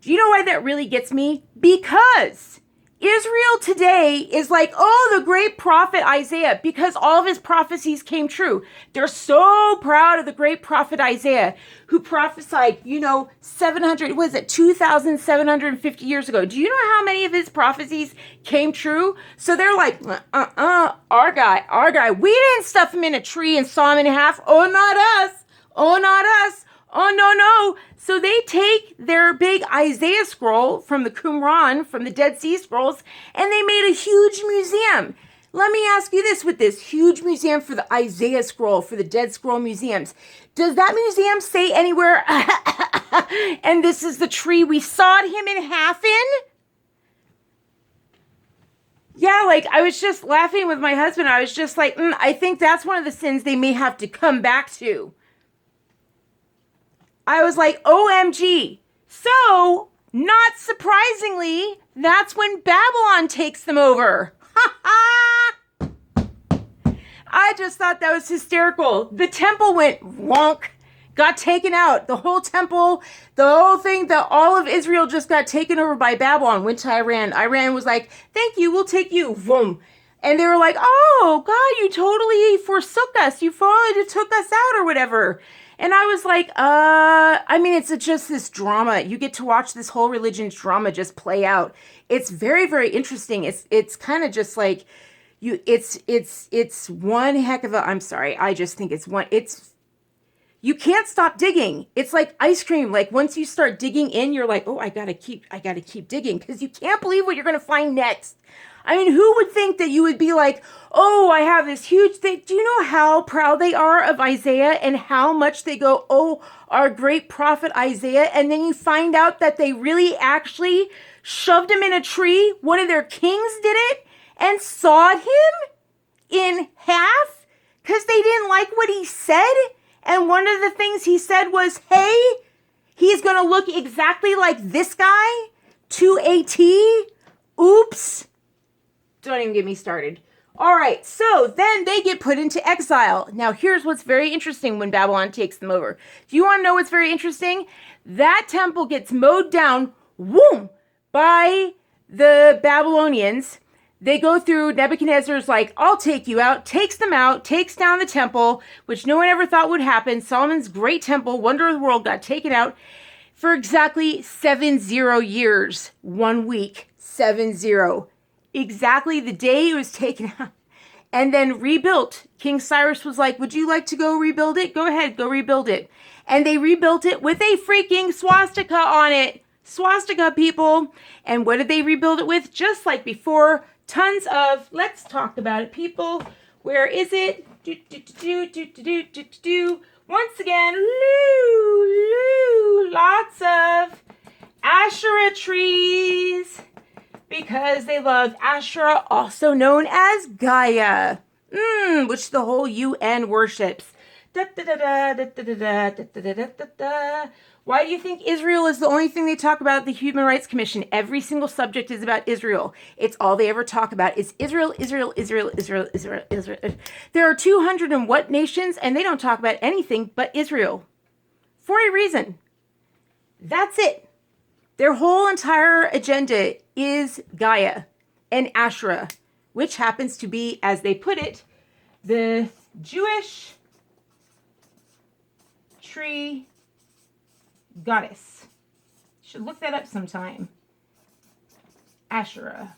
do you know why that really gets me? Because Israel today is like, oh, the great prophet Isaiah, because all of his prophecies came true. They're so proud of the great prophet Isaiah, who prophesied, 2,750 years ago. Do you know how many of his prophecies came true? So they're like, our guy, we didn't stuff him in a tree and saw him in half. Oh, not us. Oh, not us. Oh, no. So they take their big Isaiah scroll from the Qumran, from the Dead Sea Scrolls, and they made a huge museum. Let me ask you this, with this huge museum for the Isaiah scroll, for the Dead Scroll museums, does that museum say anywhere, and this is the tree we sawed him in half in? Yeah, like, I was just laughing with my husband. I was just like, I think that's one of the sins they may have to come back to. I was like, OMG. So, not surprisingly, that's when Babylon takes them over. Ha ha! I just thought that was hysterical. The temple went wonk, got taken out. The whole temple, the whole thing, all of Israel just got taken over by Babylon, went to Iran. Iran was like, thank you, we'll take you. Boom. And they were like, oh, God, you totally forsook us. You finally took us out or whatever. And I was like, it's just this drama. You get to watch this whole religion's drama just play out. It's very, very interesting. It's kind of just like, it's one heck of a, I'm sorry, I just think you can't stop digging. It's like ice cream. Like, once you start digging in, you're like, oh, I gotta keep digging, because you can't believe what you're gonna find next. I mean, who would think that you would be like, oh, I have this huge thing. Do you know how proud they are of Isaiah and how much they go, oh, our great prophet Isaiah? And then you find out that they really actually shoved him in a tree. One of their kings did it and sawed him in half because they didn't like what he said. And one of the things he said was, hey, he's going to look exactly like this guy to a T. Oops. Don't even get me started. All right, so then they get put into exile. Now, here's what's very interesting when Babylon takes them over. Do you want to know what's very interesting? That temple gets mowed down, whoom, by the Babylonians. They go through, Nebuchadnezzar's like, I'll take you out, takes them out, takes down the temple, which no one ever thought would happen. Solomon's great temple, wonder of the world, got taken out for exactly 70 years, 1 week, 70. Exactly the day it was taken out. and then rebuilt. King Cyrus was like, would you like to go rebuild it? Go ahead, go rebuild it. And they rebuilt it with a freaking swastika on it. Swastika, people. And what did they rebuild it with? Just like before, tons of, let's talk about it, people. Where is it? Once again, lots of Asherah trees, because they love Asherah, also known as Gaia, which the whole UN worships. Why do you think Israel is the only thing they talk about at the Human Rights Commission? Every single subject is about Israel. It's all they ever talk about is Israel, Israel, Israel, Israel, Israel, Israel. There are 200 and what nations, and they don't talk about anything but Israel. For a reason. That's it. Their whole entire agenda is Gaia and Asherah, which happens to be, as they put it, the Jewish tree goddess. Should look that up sometime. Asherah.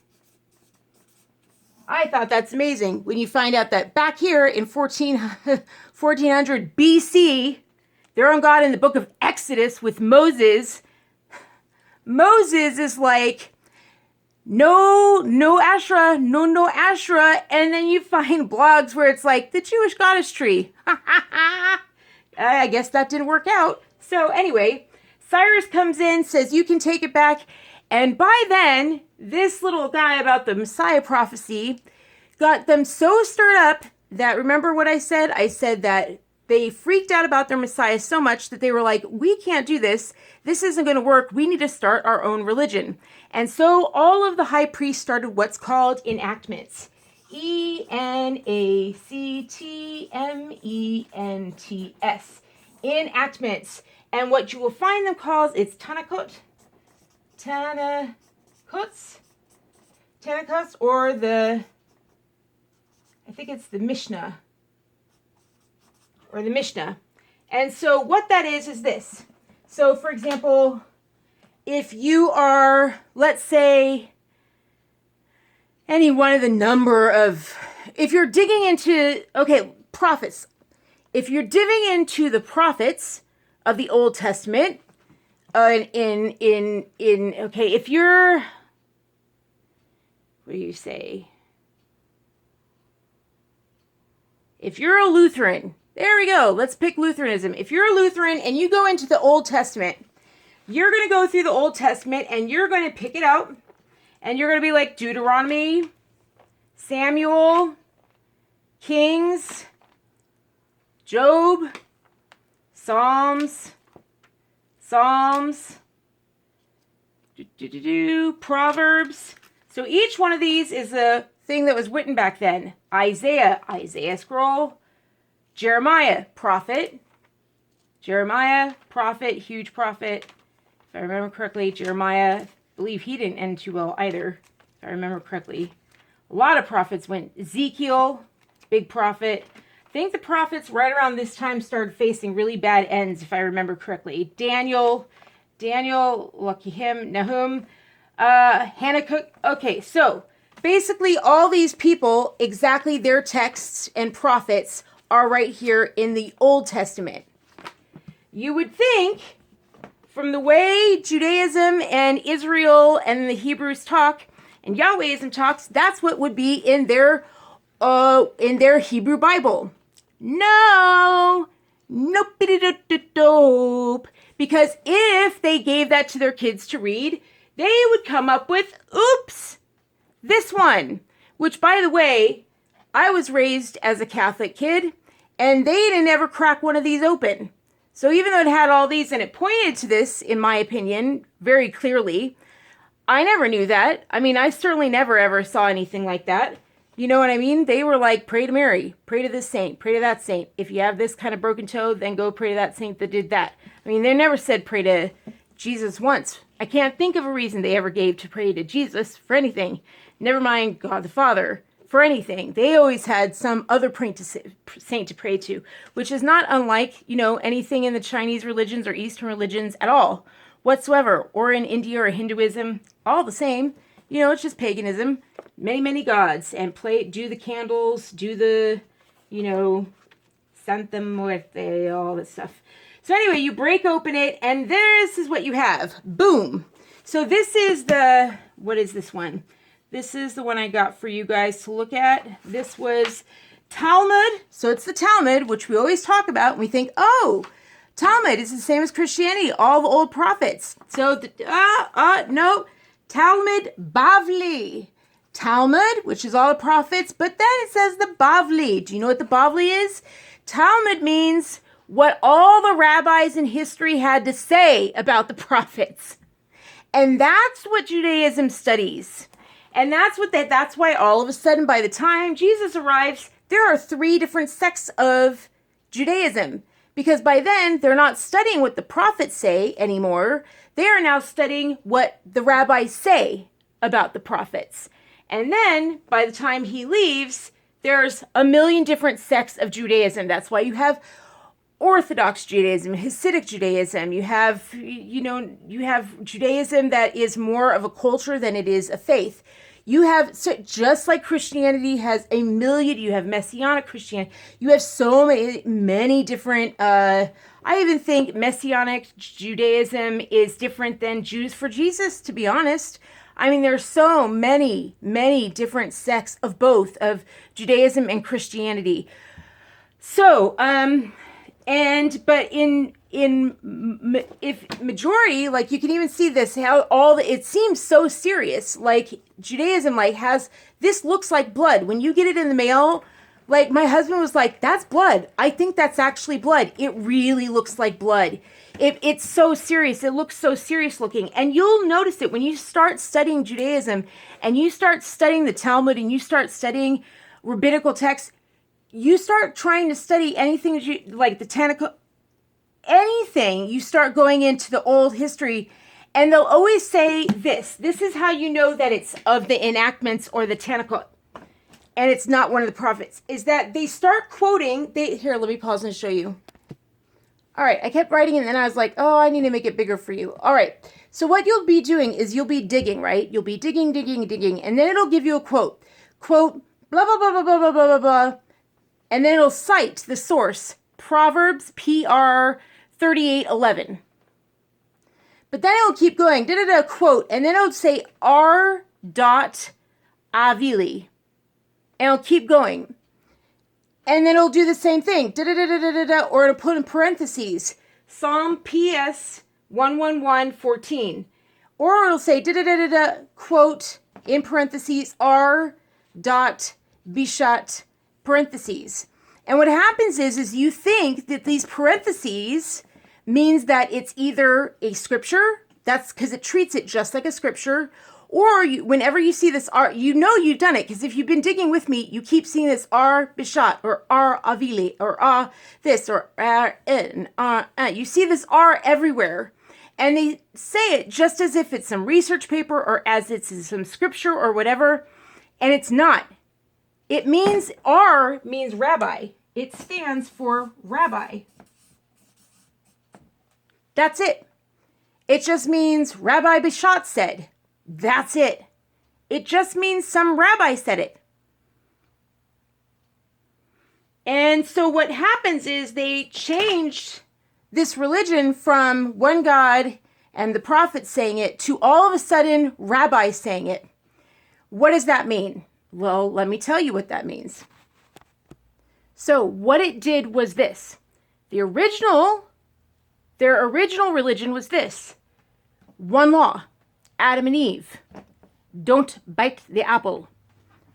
I thought that's amazing when you find out that back here in 1400 BC, they're on God in the book of Exodus with Moses. Moses is like, no Asherah, no Asherah. And then you find blogs where it's like the Jewish goddess tree. I guess that didn't work out. So anyway, Cyrus comes in, says you can take it back. And by then, this little guy about the Messiah prophecy got them so stirred up that, remember what I said? I said that they freaked out about their Messiah so much that they were like, we can't do this. This isn't going to work. We need to start our own religion. And so all of the high priests started what's called enactments. ENACTMENTS. Enactments. And what you will find them called is Tanakhot, or I think it's the Mishnah. Or the Mishnah. And so what that is this. So for example, if you are, let's say, any one of the number of, if you're digging into, prophets. If you're digging into the prophets of the Old Testament, if you're, what do you say? If you're a Lutheran, there we go. Let's pick Lutheranism. If you're a Lutheran and you go into the Old Testament, you're going to go through the Old Testament and you're going to pick it out and you're going to be like Deuteronomy, Samuel, Kings, Job, Psalms, Proverbs. So each one of these is a thing that was written back then. Isaiah scroll. Jeremiah, prophet, huge prophet. If I remember correctly, Jeremiah, I believe he didn't end too well either, if I remember correctly. A lot of prophets went. Ezekiel, big prophet. I think the prophets right around this time started facing really bad ends, if I remember correctly. Daniel, lucky him, Nahum, Habakkuk. Okay, so basically all these people, exactly their texts and prophets are right here in the Old Testament. You would think, from the way Judaism and Israel and the Hebrews talk, and Yahwehism talks, that's what would be in their Hebrew Bible. No, nope, because if they gave that to their kids to read, they would come up with, oops, this one, which, by the way, I was raised as a Catholic kid, and they didn't ever crack one of these open. So even though it had all these and it pointed to this, in my opinion, very clearly, I never knew that. I mean, I certainly never ever saw anything like that. You know what I mean? They were like, pray to Mary, pray to this saint, pray to that saint. If you have this kind of broken toe, then go pray to that saint that did that. I mean, they never said pray to Jesus once. I can't think of a reason they ever gave to pray to Jesus for anything. Never mind God the Father for anything. They always had some other saint to pray to, which is not unlike, anything in the Chinese religions or Eastern religions at all whatsoever, or in India or Hinduism, all the same. it's just paganism. Many, many gods. And do the candles, do the, Santa Muerte, all this stuff. So anyway, you break open it, and this is what you have. Boom. So this is what is this one? This is the one I got for you guys to look at. This was Talmud. So it's the Talmud, which we always talk about, and we think, oh, Talmud is the same as Christianity, all the old prophets. So, no, Talmud Bavli. Talmud, which is all the prophets, but then it says the Bavli. Do you know what the Bavli is? Talmud means what all the rabbis in history had to say about the prophets. And that's what Judaism studies. And that's why all of a sudden, by the time Jesus arrives, there are 3 different sects of Judaism. Because by then, they're not studying what the prophets say anymore. They are now studying what the rabbis say about the prophets. And then, by the time he leaves, there's a million different sects of Judaism. That's why you have Orthodox Judaism, Hasidic Judaism. You have Judaism that is more of a culture than it is a faith. So just like Christianity has a million, you have Messianic Christianity. You have so many different, I even think Messianic Judaism is different than Jews for Jesus, to be honest. I mean, there's so many, many different sects of both, of Judaism and Christianity. So, if majority, like you can even see this, how it seems so serious. Like Judaism, this looks like blood. When you get it in the mail, like my husband was like, that's blood. I think that's actually blood. It really looks like blood. It's so serious. It looks so serious looking. And you'll notice it when you start studying Judaism and you start studying the Talmud and you start studying rabbinical texts, you start trying to study anything like the Tanakh, anything, you start going into the old history, and they'll always say this. This is how you know that it's of the enactments or the Tanakh, and it's not one of the prophets, is that they start quoting, here, let me pause and show you. All right, I kept writing and then I was like, oh, I need to make it bigger for you. All right, so what you'll be doing is you'll be digging, right? You'll be digging, and then it'll give you a quote. Quote, blah, blah, blah, blah, blah, blah, blah, blah, blah. And then it'll cite the source, Proverbs, PR 38:11. But then it'll keep going, quote, and then it'll say R. Avili. And it'll keep going. And then it'll do the same thing, or it'll put in parentheses, Psalm PS 111:14. Or it'll say, quote, in parentheses, R. Bishat, parentheses. And what happens is you think that these parentheses means that it's either a scripture, that's because it treats it just like a scripture, or whenever you see this R, you know you've done it, because if you've been digging with me, you keep seeing this R Bishat, or R Avili, or this, or you see this R everywhere. And they say it just as if it's some research paper, or as it's some scripture, or whatever, and it's not. It means, R means rabbi. It stands for rabbi. That's it. It just means Rabbi Bishat said. That's it. It just means some rabbi said it. And so what happens is they changed this religion from one God and the prophet saying it to all of a sudden rabbis saying it. What does that mean? Well, let me tell you what that means. So what it did was this. Their original religion was this. One law. Adam and Eve. Don't bite the apple.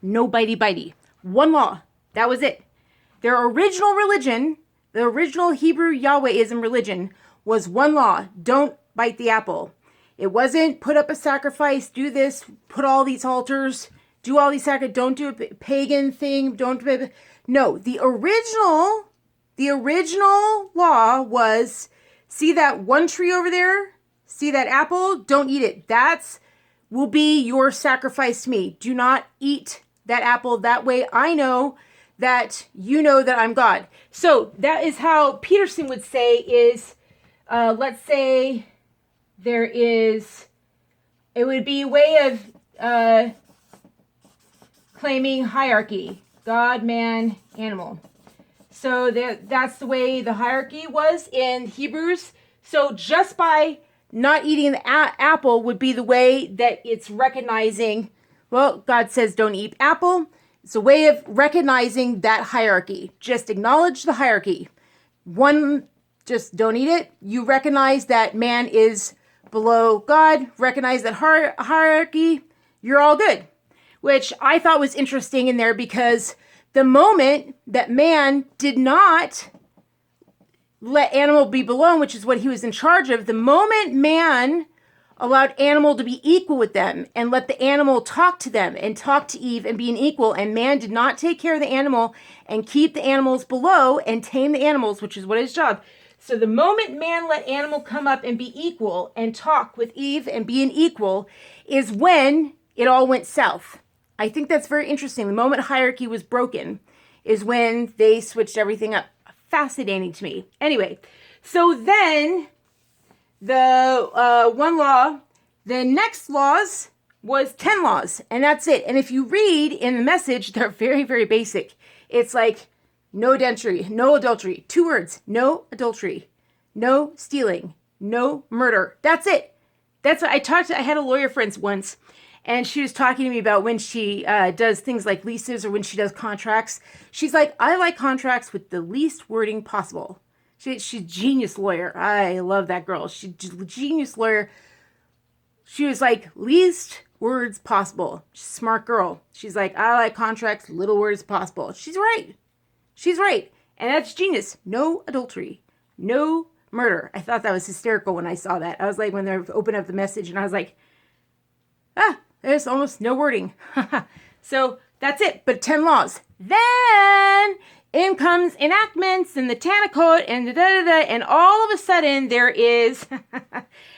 No bitey. One law. That was it. Their original religion, the original Hebrew Yahwehism religion, was one law. Don't bite the apple. It wasn't put up a sacrifice, do this, put all these altars, do all these sacrifices, don't do a pagan thing, don't. No, the original law was, see that one tree over there? See that apple? Don't eat it. Will be your sacrifice to me. Do not eat that apple. That way I know that you know that I'm God. So that is how Peterson would say is, let's say it would be a way claiming hierarchy. God, man, animal. So that's the way the hierarchy was in Hebrews. So just by not eating the apple would be the way that it's recognizing, well, God says don't eat apple. It's a way of recognizing that hierarchy. Just acknowledge the hierarchy. One, just don't eat it. You recognize that man is below God. Recognize that hierarchy. You're all good. Which I thought was interesting in there because the moment that man did not let animal be below, which is what he was in charge of, the moment man allowed animal to be equal with them and let the animal talk to them and talk to Eve and be an equal, and man did not take care of the animal and keep the animals below and tame the animals, which is what his job. So the moment man let animal come up and be equal and talk with Eve and be an equal is when it all went south. I think that's very interesting. The moment hierarchy was broken is when they switched everything up. Fascinating to me. Anyway, so then the one law, the next laws was 10 laws, and that's it. And if you read in the Message, they're very, very basic. It's like no adultery, 2 words, no adultery, no stealing, no murder. That's it. That's what I had a lawyer friend once, and she was talking to me about when she does things like leases or when she does contracts. She's like, I like contracts with the least wording possible. She's a genius lawyer. I love that girl. She's a genius lawyer. She was like, least words possible. She's a smart girl. She's like, I like contracts, little words possible. She's right. She's right. And that's genius. No adultery. No murder. I thought that was hysterical when I saw that. I was like, when they opened up the Message, and I was like, there's almost no wording. So that's it. But 10 laws. Then in comes enactments and the Tanakot and and all of a sudden there is,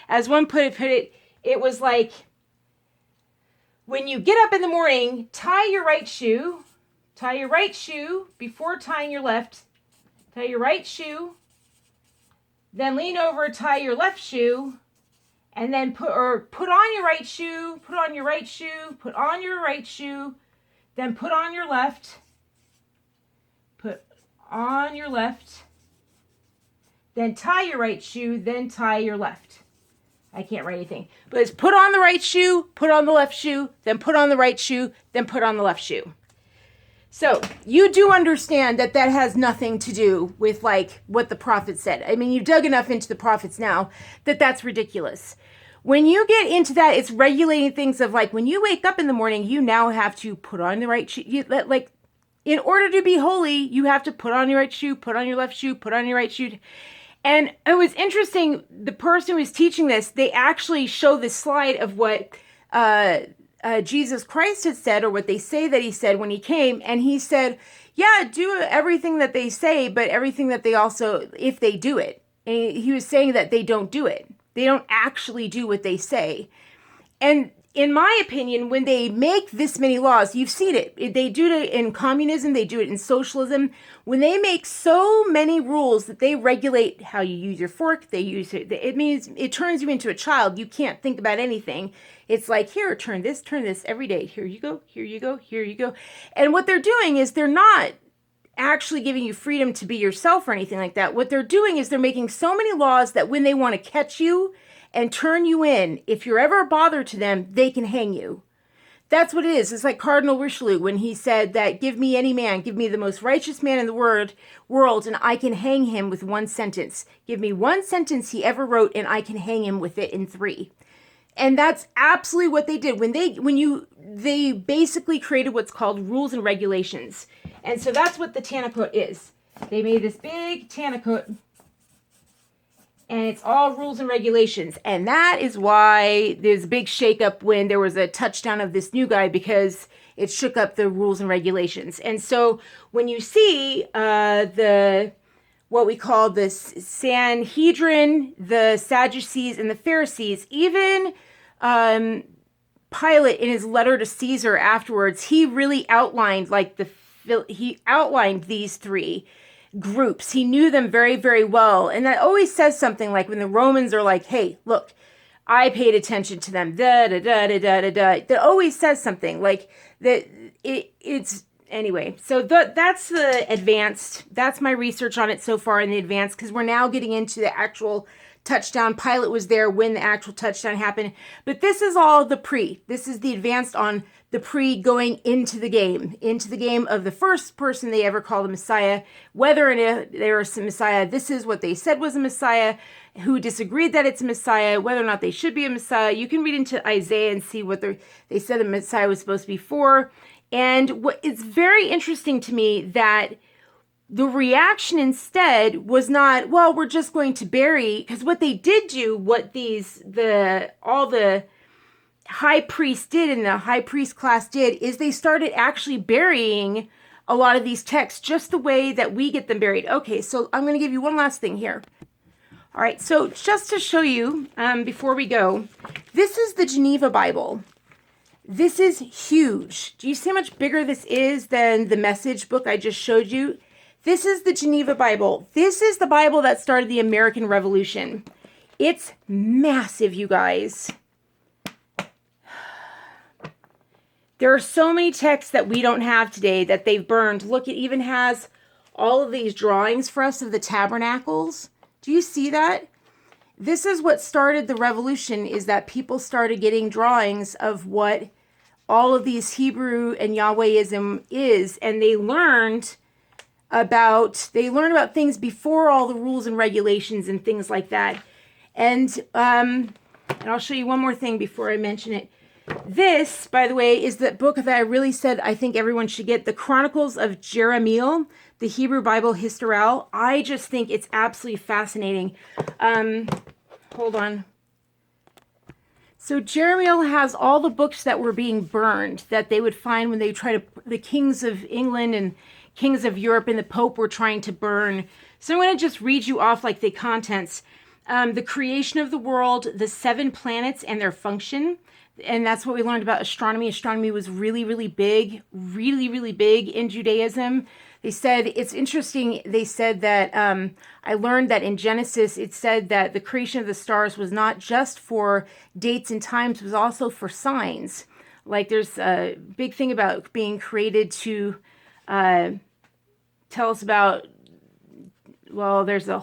as one put it, it was like, when you get up in the morning, tie your right shoe before tying your left, tie your right shoe, then lean over, tie your left shoe, and then put on your right shoe, put on your right shoe, put on your right shoe, then put on your left, put on your left, then tie your right shoe, then tie your left. I can't write anything. But it's put on the right shoe, put on the left shoe, then put on the right shoe, then put on the left shoe. So you do understand that that has nothing to do with like what the prophet said. I mean, you've dug enough into the prophets now that that's ridiculous. When you get into that, it's regulating things of like, when you wake up in the morning, you now have to put on the right shoe. Like, in order to be holy, you have to put on your right shoe, put on your left shoe, put on your right shoe. And it was interesting, the person who was teaching this, they actually show this slide of what Jesus Christ had said, or what they say that he said when he came. And he said, yeah, do everything that they say, but everything that they also, if they do it. And he was saying that they don't do it. They don't actually do what they say. And in my opinion, when they make this many laws, you've seen it. They do it in communism. They do it in socialism. When they make so many rules that they regulate how you use your fork, they use it. It means it turns you into a child. You can't think about anything. It's like, here, turn this every day. Here you go, here you go, here you go. And what they're doing is they're not actually giving you freedom to be yourself or anything like that. What they're doing is they're making so many laws that when they want to catch you and turn you in, if you're ever a bother to them, they can hang you. That's what it is. It's like Cardinal Richelieu when he said that, give me any man, give me the most righteous man in the world, and I can hang him with one sentence. Give me one sentence he ever wrote, and I can hang him with it in 3. And that's absolutely what they did. They basically created what's called rules and regulations. And so that's what the Tanakot is. They made this big Tanakot, and it's all rules and regulations. And that is why there's a big shakeup when there was a touchdown of this new guy, because it shook up the rules and regulations. And so when you see what we call the Sanhedrin, the Sadducees, and the Pharisees, even Pilate in his letter to Caesar afterwards, he really outlined these 3 groups. He knew them very, very well. And that always says something like when the Romans are like, hey, look, I paid attention to them. Da da da da da da da. That always says something like that. It's anyway. So that's the advanced. That's my research on it so far in the advanced, because we're now getting into the actual touchdown. Pilate was there when the actual touchdown happened, but this is all the pre. This is the advanced on the pre going into the game of the first person they ever called a Messiah, whether or not they were a Messiah. This is what they said was a Messiah, who disagreed that it's a Messiah, whether or not they should be a Messiah. You can read into Isaiah and see what they said the Messiah was supposed to be for. And what it's very interesting to me that the reaction instead was not, well, we're just going to bury, because what they did do, what all the high priest did and the high priest class did, is they started actually burying a lot of these texts just the way that we get them buried. Okay, so I'm going to give you one last thing here. All right, so just to show you before we go, this is the Geneva Bible. This is huge. Do you see how much bigger this is than the Message book I just showed you? This is the Geneva Bible. This is the Bible that started the American Revolution. It's massive, you guys. There are so many texts that we don't have today that they've burned. Look, it even has all of these drawings for us of the tabernacles. Do you see that? This is what started the revolution, is that people started getting drawings of what all of these Hebrew and Yahwehism is, and they learned about things before all the rules and regulations and things like that. And I'll show you one more thing before I mention it. This, by the way, is the book that I really said I think everyone should get, the Chronicles of Jeremiel, the Hebrew Bible Historial. I just think it's absolutely fascinating. Hold on. So Jeremiel has all the books that were being burned that they would find when they try to, the kings of England and kings of Europe and the Pope were trying to burn. So I'm going to just read you off like the contents. The creation of the world, the 7 planets and their function. And that's what we learned about astronomy. Astronomy was really, really big in Judaism. They said, it's interesting, they said that, I learned that in Genesis, it said that the creation of the stars was not just for dates and times, it was also for signs. Like there's a big thing about being created to tell us about, well, there's a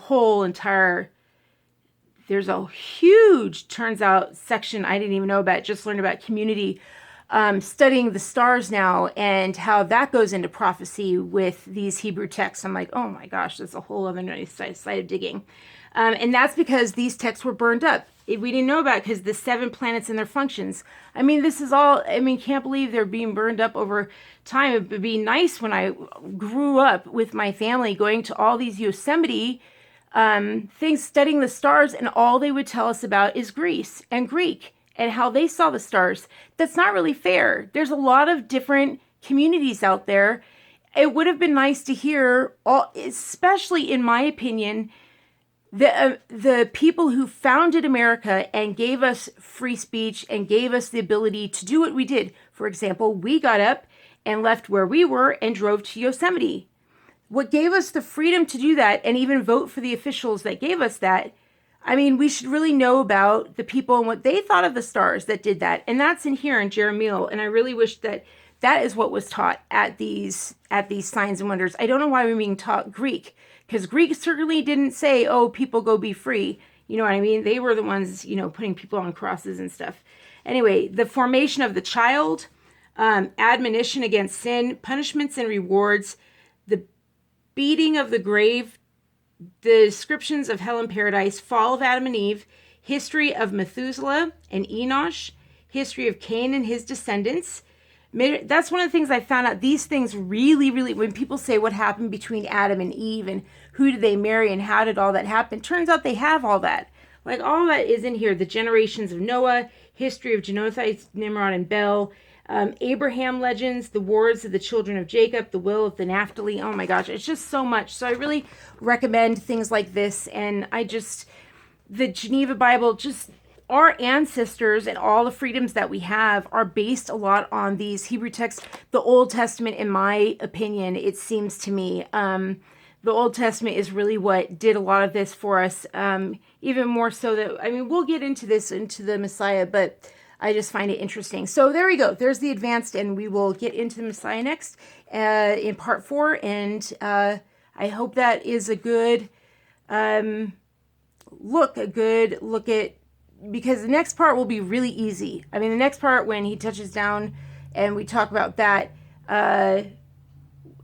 huge, turns out, section I didn't even know about, just learned about community, studying the stars now and how that goes into prophecy with these Hebrew texts. I'm like, oh my gosh, that's a whole other nice side of digging. And that's because these texts were burned up. We didn't know about it because the 7 planets and their functions. I mean, this is all, can't believe they're being burned up over time. It would be nice when I grew up with my family going to all these Yosemite things, studying the stars, and all they would tell us about is Greece and Greek and how they saw the stars. That's not really fair. There's a lot of different communities out there. It would have been nice to hear, especially in my opinion, the people who founded America and gave us free speech and gave us the ability to do what we did. For example, we got up and left where we were and drove to Yosemite. What gave us the freedom to do that and even vote for the officials that gave us that, we should really know about the people and what they thought of the stars that did that. And that's in here in Jeremiel. And I really wish that is what was taught at these signs and wonders. I don't know why we're being taught Greek, because Greek certainly didn't say, oh, people go be free. You know what I mean? They were the ones, putting people on crosses and stuff. Anyway, the formation of the child, admonition against sin, punishments and rewards, the beating of the grave, the descriptions of hell and paradise, fall of Adam and Eve, history of Methuselah and Enosh, history of Cain and his descendants. That's one of the things I found out. These things really, when people say what happened between Adam and Eve and who did they marry and how did all that happen, turns out they have all that. Like all that is in here. The generations of Noah, history of Genothite, Nimrod, and Bel, Abraham legends, the wars of the children of Jacob, the will of the Naphtali. Oh my gosh, it's just so much. So I really recommend things like this. And the Geneva Bible, our ancestors and all the freedoms that we have are based a lot on these Hebrew texts. The Old Testament, in my opinion, it seems to me, the Old Testament is really what did a lot of this for us. Even more so that, I mean, we'll get into this, into the Messiah, but I just find it interesting. So there we go. There's the advanced, and we will get into the Messiah next in part 4. And I hope that is a good look at, because the next part will be really easy. I mean, the next part when he touches down and we talk about that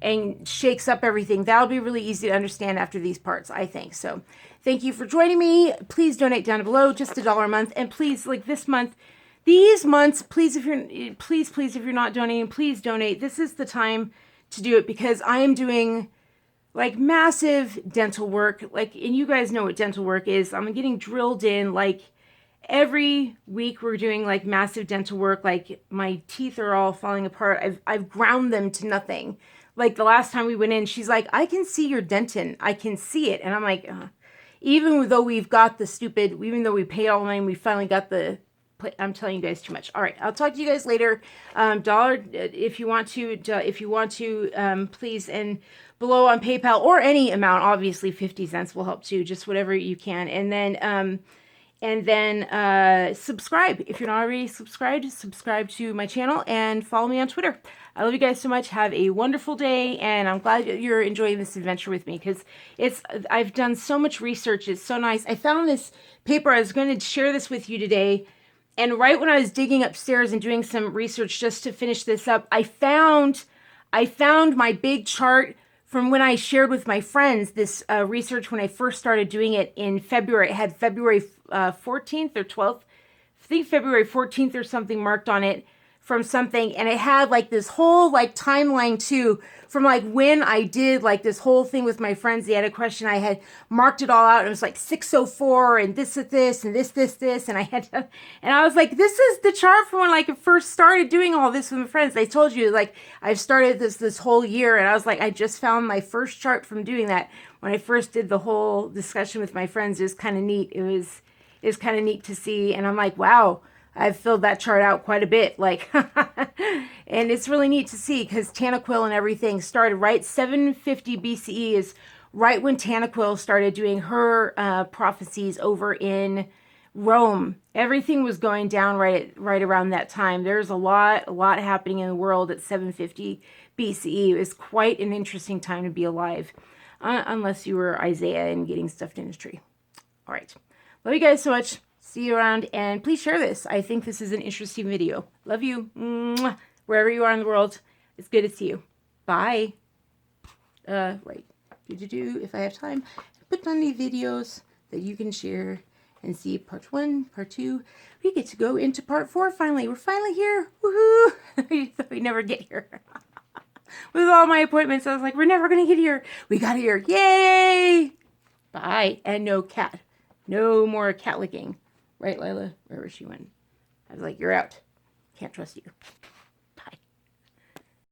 and shakes up everything, that'll be really easy to understand after these parts, I think. So thank you for joining me. Please donate down below, just $1 a month. And please, like this month, these months, please, if you're not donating, please donate. This is the time to do it, because I am doing like massive dental work, like, and you guys know what dental work is. I'm getting drilled in, like every week we're doing like massive dental work. Like my teeth are all falling apart. I've ground them to nothing. Like the last time we went in, she's like, I can see your dentin. I can see it. And I'm like, even though we paid all the money, we finally got the, I'm telling you guys too much. All right, I'll talk to you guys later. Dollar, if you want to, please, and below on PayPal or any amount, obviously 50 cents will help too, just whatever you can. And then subscribe. If you're not already subscribe to my channel and follow me on Twitter. I love you guys so much. Have a wonderful day, and I'm glad that you're enjoying this adventure with me, because I've done so much research. It's so nice. I found this paper. I was going to share this with you today, and right when I was digging upstairs and doing some research just to finish this up, I found my big chart from when I shared with my friends this research when I first started doing it in February. It had February 14th or 12th. I think February 14th or something marked on it from something. And it had like this whole like timeline too, from like when I did like this whole thing with my friends. They had a question. I had marked it all out. And it was like 604 and this and this and this. And I was like, this is the chart from when like I first started doing all this with my friends. I told you, like, I've started this whole year. And I was like, I just found my first chart from doing that. When I first did the whole discussion with my friends, it was kind of neat. It was kind of neat to see. And I'm like, wow, I've filled that chart out quite a bit, like, and it's really neat to see, because Tanaquil and everything started right 750 BCE is right when Tanaquil started doing her prophecies over in Rome. Everything was going down right around that time. There's a lot happening in the world at 750 BCE. It was quite an interesting time to be alive, unless you were Isaiah and getting stuffed in his tree. All right, love you guys so much. See you around, and please share this. I think this is an interesting video. Love you. Mwah. Wherever you are in the world, it's good to see you. Bye. Right. If I have time, put on the videos that you can share and see part 1, part 2. We get to go into part 4 finally. We're finally here. Woohoo! We never get here. With all my appointments, I was like, we're never going to get here. We got here. Yay! Bye. And no cat. No more cat licking. Right, Lila? Wherever she went. I was like, you're out. Can't trust you.